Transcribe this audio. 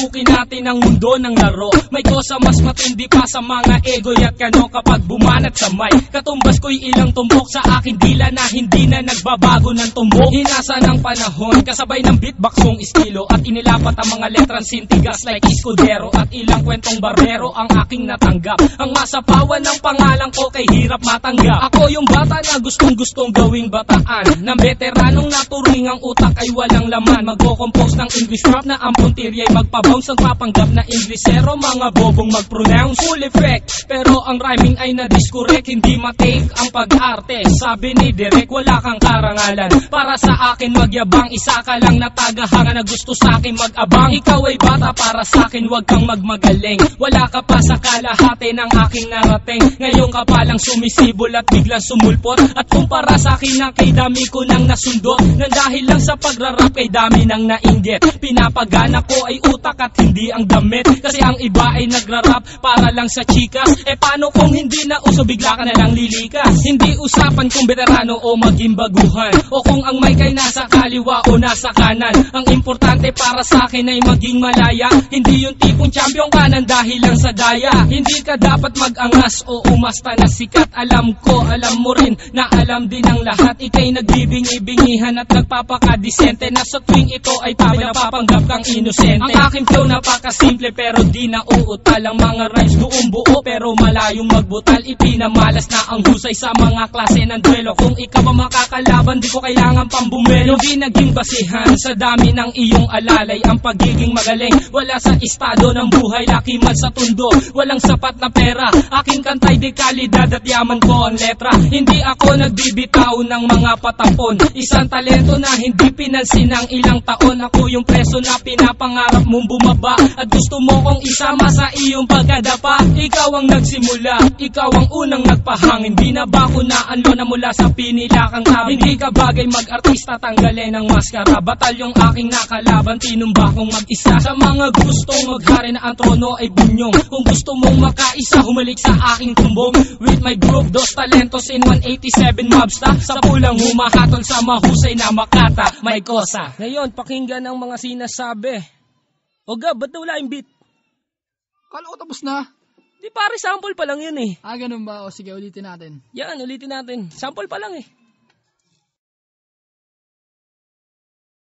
Pasukin natin ang mundo ng laro. May kosa mas matindi pa sa mga ego at kano kapag bumanat sa mic. Katumbas ko'y ilang tumbok sa aking dila na hindi na nagbabago ng tumbok. Hinasa ng panahon, kasabay ng beatboxong estilo at inilapat ang mga letrang sintigas like Escudero at ilang kwentong barbero ang aking natanggap. Ang masapawan ng pangalan ko kay hirap matanggap. Ako yung bata na gustong gawing bataan, ng veteranong naturing ang utak ay walang laman. Magko-compose ng English rap na ang puntirya'y magpabounce. Ang papanggap na Inglesero, mga bobong mag-pronounce. Full effect, pero ang rhyming ay na-discorrect. Hindi matake ang pag-arte. Sabi ni Derek, wala kang karangalan. Para sa akin magyabang, isa ka lang na tagahanga na gusto sa akin mag-abang. Ikaw ay bata, para sa akin wag kang magmagaling. Wala ka pa sa kalahati ng aking narating. Ngayon ka palang sumisibol at biglang sumulpot. At kumpara sa akin na kay dami ko nang nasundot. Nang dahil lang sa pagrarap kay dami nang nainggit. Pinapagana ko ay utak at hindi ang damit. Kasi ang iba ay nagrarap para lang sa chikas. E paano kung hindi na uso, bigla ka na lang lilikas. Hindi usapan kung veterano o maging baguhan, o kung ang mic ay nasa kaliwa o nasa kanan. Ang importante para sa akin ay maging malaya. Hindi yung tipong champion ka nang dahil lang sa daya. Hindi ka dapat mag-angas o umasta na sikat. Alam ko, alam mo rin na alam din ang lahat. Ika'y nagbibingi-bingihan at nagpapakadisente na sa tuwing ito ay napapanggap kang inosente. Ang aking flow napakasimple pero di na uutal. Ang mga rhymes doon buo pero malayong magbutal. Ipinamalas na ang husay sa mga klase ng duelo. Kung ikaw ang makakalaban, di ko kailangan pang bumelo. Di naging basihan sa dami ng iyong alalay ang pagiging magaling. Wala sa estado ng buhay, laki man sa tundo. Walang sapat na pera, aking kantay di kalidad at yaman ko ang letra. Hindi ako nagbibitaw ng mga patapon. Isang talento na hindi pinansin ng ilang taon. Ako yung preso na pinapangarap mong bumaba at gusto mo kong isama sa iyong pagkadapa. Ikaw ang nagsimula, ikaw ang unang nagpahangin. Di na ba ko naanlo na mula sa pinilakang tabi? Hindi ka bagay mag-artista, tanggalin ang maskara. Batal yung aking nakalaban, tinumba kong mag-isa. Sa mga gustong maghari na ang trono ay bunyong. Kung gusto mong makaisa, humalik sa aking tumbong. With my group, Dos Talentos in 187 Mobsta. Sa pulang humahatol sa mahusay na makata. May kosa. Ngayon, pakinggan ang mga sinasabi. O Gab, ba't wala yung beat? Kala ko tapos na. Di pare, sample pa lang yun eh. Ganun ba? O sige, ulitin natin. Yan, ulitin natin. Sample pa lang eh.